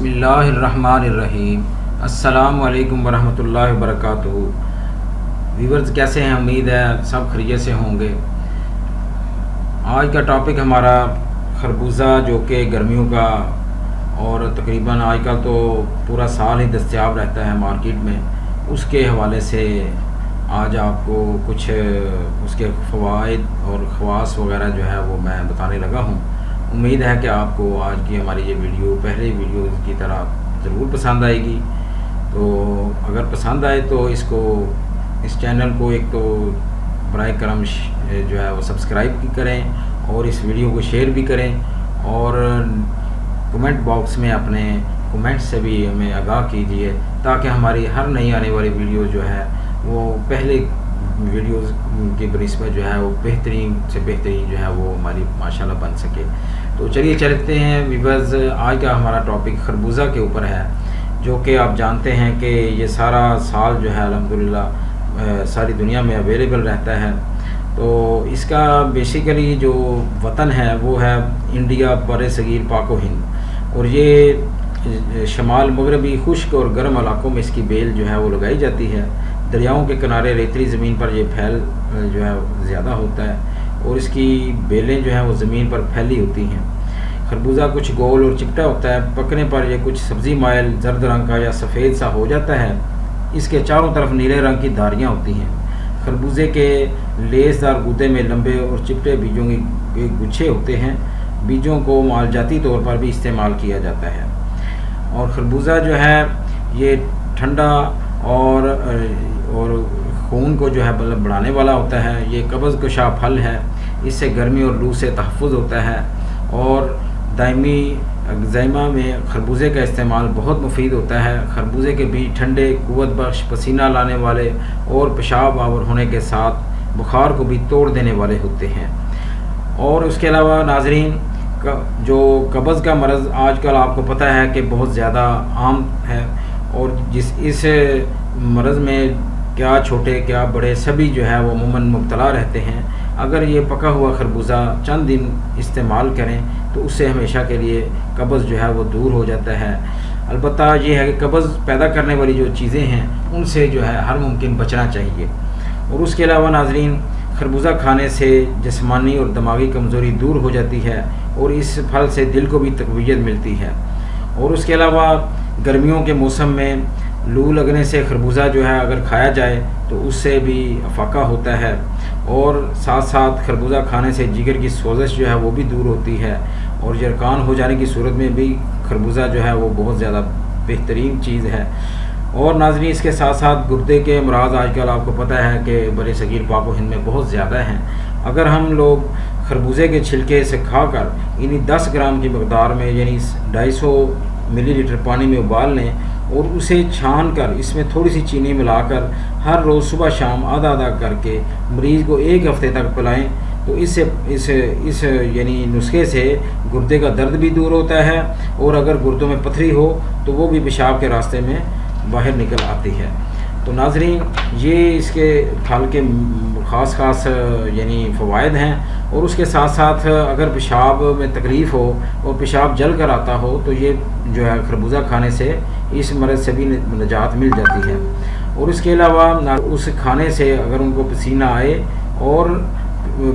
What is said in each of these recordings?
بسم اللہ الرحمن الرحیم۔ السلام علیکم ورحمۃ اللہ وبرکاتہ۔ ویورز کیسے ہیں؟ امید ہے سب خیریت سے ہوں گے۔ آج کا ٹاپک ہمارا خربوزہ جو کہ گرمیوں کا اور تقریباً آج کل تو پورا سال ہی دستیاب رہتا ہے مارکیٹ میں، اس کے حوالے سے آج آپ کو کچھ اس کے فوائد اور خواص وغیرہ جو ہے وہ میں بتانے لگا ہوں۔ امید ہے کہ آپ کو آج کی ہماری یہ ویڈیو پہلے ویڈیو کی طرح ضرور پسند آئے گی۔ تو اگر پسند آئے تو اس چینل کو ایک تو برائے کرم جو ہے وہ سبسکرائب بھی کریں اور اس ویڈیو کو شیئر بھی کریں، اور کمنٹ باکس میں اپنے کمنٹ سے بھی ہمیں آگاہ کیجیے تاکہ ہماری ہر نئی آنے والی ویڈیو جو ہے وہ پہلے ویڈیوز کی بنسبت جو ہے وہ بہترین سے بہترین جو ہے وہ ہماری ماشاءاللہ بن سکے۔ تو چلیے چلتے ہیں ویورز، آج کا ہمارا ٹاپک خربوزہ کے اوپر ہے، جو کہ آپ جانتے ہیں کہ یہ سارا سال جو ہے الحمدللہ ساری دنیا میں اویلیبل رہتا ہے۔ تو اس کا بیسیکلی جو وطن ہے وہ ہے انڈیا، بر صغیر پاک و ہند، اور یہ شمال مغربی خشک اور گرم علاقوں میں اس کی بیل جو ہے وہ لگائی جاتی ہے۔ دریاؤں کے کنارے ریتلی زمین پر یہ پھیل جو ہے زیادہ ہوتا ہے، اور اس کی بیلیں جو ہیں وہ زمین پر پھیلی ہوتی ہیں۔ خربوزہ کچھ گول اور چپٹا ہوتا ہے، پکنے پر یہ کچھ سبزی مائل زرد رنگ کا یا سفید سا ہو جاتا ہے۔ اس کے چاروں طرف نیلے رنگ کی دھاریاں ہوتی ہیں۔ خربوزے کے لیس دار گودے میں لمبے اور چپٹے بیجوں کے گچھے ہوتے ہیں۔ بیجوں کو مالجاتی طور پر بھی استعمال کیا جاتا ہے، اور خربوزہ جو ہے یہ ٹھنڈا اور خون کو جو ہے بڑھانے والا ہوتا ہے۔ یہ قبض کشا پھل ہے، اس سے گرمی اور لو سے تحفظ ہوتا ہے، اور دائمی اگزیما میں خربوزے کا استعمال بہت مفید ہوتا ہے۔ خربوزے کے بیج ٹھنڈے، قوت بخش، پسینہ لانے والے اور پیشاب آور ہونے کے ساتھ بخار کو بھی توڑ دینے والے ہوتے ہیں۔ اور اس کے علاوہ ناظرین، جو قبض کا مرض آج کل آپ کو پتہ ہے کہ بہت زیادہ عام ہے، اور اس مرض میں کیا چھوٹے کیا بڑے سبھی جو ہے وہ عموماً مبتلا رہتے ہیں۔ اگر یہ پکا ہوا خربوزہ چند دن استعمال کریں تو اس سے ہمیشہ کے لیے قبض جو ہے وہ دور ہو جاتا ہے۔ البتہ یہ ہے کہ قبض پیدا کرنے والی جو چیزیں ہیں ان سے جو ہے ہر ممکن بچنا چاہیے۔ اور اس کے علاوہ ناظرین، خربوزہ کھانے سے جسمانی اور دماغی کمزوری دور ہو جاتی ہے، اور اس پھل سے دل کو بھی تقویت ملتی ہے۔ اور اس کے علاوہ گرمیوں کے موسم میں لو لگنے سے خربوزہ جو ہے اگر کھایا جائے تو اس سے بھی افاقہ ہوتا ہے، اور ساتھ ساتھ خربوزہ کھانے سے جگر کی سوزش جو ہے وہ بھی دور ہوتی ہے، اور یرقان ہو جانے کی صورت میں بھی خربوزہ جو ہے وہ بہت زیادہ بہترین چیز ہے۔ اور ناظرین، اس کے ساتھ ساتھ گردے کے امراض آج کل آپ کو پتہ ہے کہ بر صغیر پاک و ہند میں بہت زیادہ ہیں۔ اگر ہم لوگ خربوزے کے چھلکے سے کھا کر انہیں 10 گرام کی مقدار میں یعنی 250 ملی لیٹر پانی میں ابال لیں اور اسے چھان کر اس میں تھوڑی سی چینی ملا کر ہر روز صبح شام آدھا آدھا کر کے مریض کو 1 ہفتے تک پلائیں تو اس یعنی نسخے سے گردے کا درد بھی دور ہوتا ہے، اور اگر گردوں میں پتھری ہو تو وہ بھی پیشاب کے راستے میں باہر نکل آتی ہے۔ تو ناظرین، یہ اس کے پھل کے خاص یعنی فوائد ہیں۔ اور اس کے ساتھ ساتھ اگر پیشاب میں تکلیف ہو اور پیشاب جل کر آتا ہو تو یہ جو ہے خربوزہ کھانے سے اس مرض سے بھی نجات مل جاتی ہے۔ اور اس کے علاوہ اس کھانے سے اگر ان کو پسینہ آئے، اور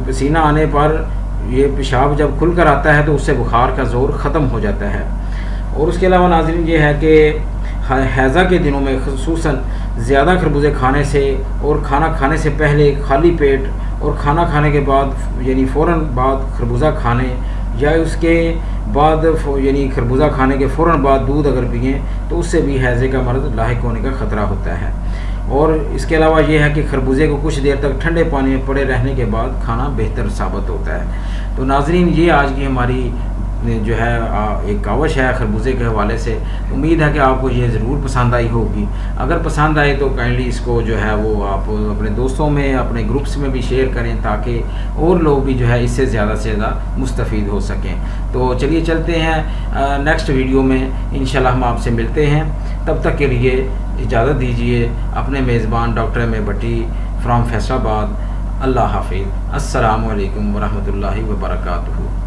پسینہ آنے پر یہ پیشاب جب کھل کر آتا ہے تو اس سے بخار کا زور ختم ہو جاتا ہے۔ اور اس کے علاوہ ناظرین یہ ہے کہ حیضہ کے دنوں میں خصوصاً زیادہ خربوزے کھانے سے، اور کھانا کھانے سے پہلے خالی پیٹ اور کھانا کھانے کے بعد یعنی فوراً بعد خربوزہ کھانے، یا اس کے بعد یعنی خربوزہ کھانے کے فوراً بعد دودھ اگر پئیں تو اس سے بھی حیضے کا مرض لاحق ہونے کا خطرہ ہوتا ہے۔ اور اس کے علاوہ یہ ہے کہ خربوزے کو کچھ دیر تک ٹھنڈے پانی میں پڑے رہنے کے بعد کھانا بہتر ثابت ہوتا ہے۔ تو ناظرین، یہ آج کی ہماری جو ہے ایک کاوش ہے خربوزے کے حوالے سے۔ امید ہے کہ آپ کو یہ ضرور پسند آئی ہوگی۔ اگر پسند آئے تو کائنڈلی اس کو جو ہے وہ آپ اپنے دوستوں میں، اپنے گروپس میں بھی شیئر کریں تاکہ اور لوگ بھی جو ہے اس سے زیادہ مستفید ہو سکیں۔ تو چلیے چلتے ہیں نیکسٹ ویڈیو میں، انشاءاللہ ہم آپ سے ملتے ہیں۔ تب تک کے لیے اجازت دیجیے، اپنے میزبان doctor M A Bhatti from Faisalabad. اللہ حافظ۔ السلام علیکم ورحمۃ اللہ وبرکاتہ۔